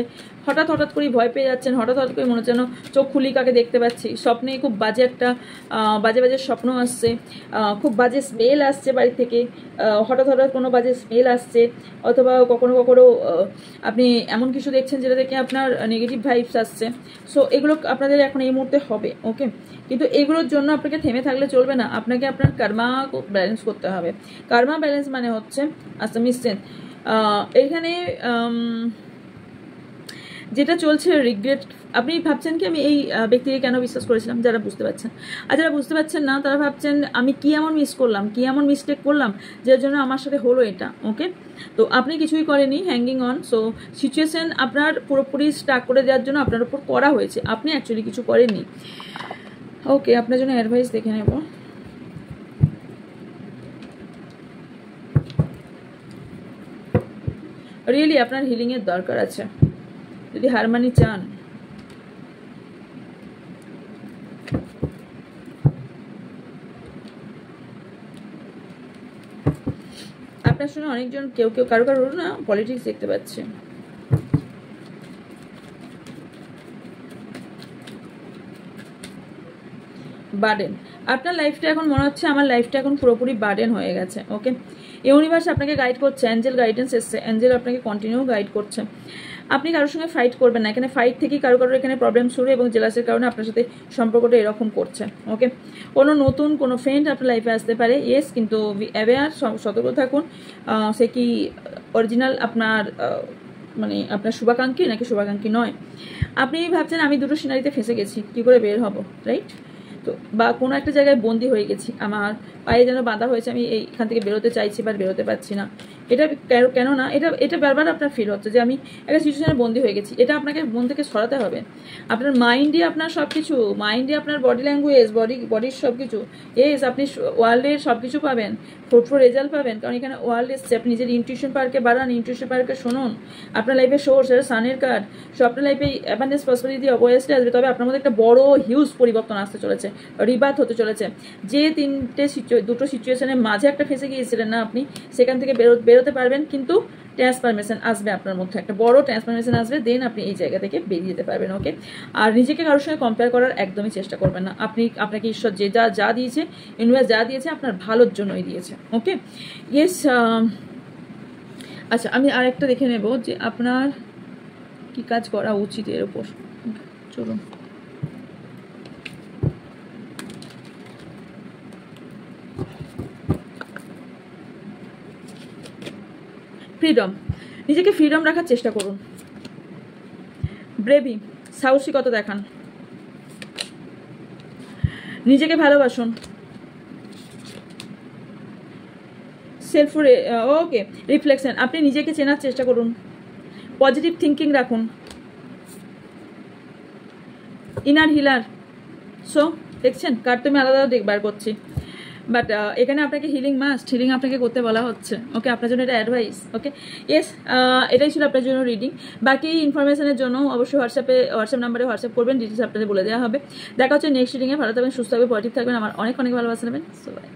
হঠাৎ করে ভয় পেয়ে যাচ্ছেন, হঠাৎ করে মনে হচ্ছে যেন চোখ খুলি কাকে দেখতে পাচ্ছি, স্বপ্নে খুব বাজে একটা বাজে স্বপ্ন আসছে, খুব বাজে স্মেল আসছে বাড়ি থেকে, হঠাৎ কোনো বাজে স্মেল আসছে, অথবা কখনো আপনি এমন কিছু দেখছেন যেটা থেকে আপনার নেগেটিভ ভাইবস আসছে। সো এগুলো আপনাদের এখন এই মুহূর্তে হবে। ওকে, কিন্তু এগুলোর জন্য আপনাকে থেমে থাকলে চলবে না, আপনাকে আপনার কার্মা ব্যালেন্স করতে হবে। কার্মা ব্যালেন্স মানে হচ্ছে, আচ্ছা মিসছেন এখানে যেটা চলছে রিগ্রেট। আপনি ভাবছেন কি আমি এই ব্যক্তিকে কেন বিশ্বাস করেছিলাম, যারা বুঝতে পারছেন। আর যারা বুঝতে পারছেন না তারা ভাবছেন আমি কি এমন মিস্টেক করলাম যার জন্য আমার সাথে হলো এটা। ওকে, তো আপনি কিছুই করেনি, হ্যাঙ্গিং অন। সো সিচুয়েশন আপনার পুরোপুরি স্টাক করে দেওয়ার জন্য আপনার উপর করা হয়েছে, আপনি অ্যাকচুয়ালি কিছু করেননি। ওকে, আপনার জন্য অ্যাডভাইস দেখে নেব। রিয়েলি আপনার হিলিংয়ের দরকার আছে, যদি হারমানি চান। শুনে অনেকজন কেউ কেউ কারো কারো না পলিটিক্স দেখতে পাচ্ছে। বার্ডেন, আপনার লাইফটা এখন মনে হচ্ছে আমার লাইফটা এখন পুরোপুরি বার্ডেন হয়ে গেছে। ওকে, ইউনিভার্স আপনাকে গাইড করছে, অ্যাঞ্জেল গাইডেন্স এসছে, অ্যাঞ্জেল আপনাকে কন্টিনিউ গাইড করছে। আপনি কারোর সঙ্গে ফাইট করবেন না, এখানে ফাইট থেকেই কারো কারোর এখানে প্রবলেম শুরু, এবং জেলাসের কারণে আপনার সাথে সম্পর্কটা এরকম করছে। ওকে, কোনো নতুন কোনো ফ্রেন্ড আপনার লাইফে আসতে পারে, ইয়েস, কিন্তু অ্যাওয়্যার, সতর্ক থাকুন। সে কি অরিজিনাল আপনার মানে আপনার শুভাকাঙ্ক্ষী নাকি শুভাকাঙ্ক্ষী নয়। আপনি ভাবছেন আমি দুটো সিনারিতে ফেঁসে গেছি, কী করে বের হব, রাইট? তো বা কোনো একটা জায়গায় বন্দি হয়ে গেছি, আমার পায়ে যেন বাঁধা হয়েছে, আমি এইখান থেকে বেরোতে চাইছি বাট বেরোতে পারছি না। এটা কেন না, এটা বারবার আপনার ফিল হচ্ছে যে আমি একটা সিচুয়েশনে বন্দি হয়ে গেছি। এটা আপনাকে মন থেকে সরাতে হবে। আপনার মাইন্ডই আপনার সব কিছু, মাইন্ডই আপনার বডি ল্যাঙ্গুয়েজ, বডির সব কিছু। এস আপনি ওয়ার্ল্ডের সব কিছু পাবেন, ফ্রুটফুল রেজাল্ট পাবেন, কারণ এখানে ওয়ার্ল্ড এসছে। আপনি নিজের ইনটিউশন পার্কে বাড়ান, ইনটিউশন পার্কে শুনুন। আপনার লাইফে সোর্স, এটা সানের কার্ড। সো আপনার লাইফে অ্যাবান্ডেন্স, প্রসপারিটি অবভিয়াসলি আসবে, তবে আপনার মধ্যে একটা বড় হিউজ পরিবর্তন আসতে চলেছে, রিবার্থ হতে চলেছে। যে দুটো সিচুয়েশনের মাঝে একটা ফেসে গিয়েছিলেন না আপনি, সেখান থেকে বেরোতে পারবেন, কিন্তু ট্রান্সফরমেশন আসবে আপনার মধ্যে, একটা বড় ট্রান্সফরমেশন আসবে, দেন আপনি এই জায়গা থেকে বেরিয়ে যেতে পারবেন। ওকে, আর নিজেকে কারোর সঙ্গে কম্পেয়ার করার একদমই চেষ্টা করবেন না। আপনাকে ঈশ্বর যা দিয়েছে, ইউনিভার্স যা দিয়েছে আপনার ভালোর জন্যই দিয়েছে। ওকে, ইয়েস। আচ্ছা, আমি আরেকটা দেখে নেব যে আপনার কি কাজ করা উচিত এর উপর। চলুন, ফ্রিডম, নিজেকে ফ্রিডম রাখার চেষ্টা করুন। ব্রেভি, সাহসিকতা দেখান, নিজেকে ভালোবাসুন। সেলফ ওকে, রিফ্লেকশন, আপনি নিজেকে চেনার চেষ্টা করুন। পজিটিভ থিঙ্কিং রাখুন। Inner healer. সো দেখছেন, কার্ড তো আমি আলাদা বার করছি, বাট এখানে আপনাকে হিলিং মাস্ট, হিলিং আপনাকে করতে বলা হচ্ছে। ওকে, আপনার জন্য এটা অ্যাডভাইস। ওকে, ইয়েস, এটাই ছিল আপনার জন্য রিডিং। বাকি ইনফরমেশনের জন্য অবশ্যই হোয়াটসঅ্যাপ নাম্বারে হোয়াটসঅ্যাপ করবেন, ডিটেলস আপনাদের বলে দেওয়া হবে। দেখা হচ্ছে নেক্সট রিডিংয়ে। ভালো থাকবেন, সুস্থ থাকবেন, পজিটিভ থাকবেন, আমার অনেক ভালোবাসা নেবেন। So by.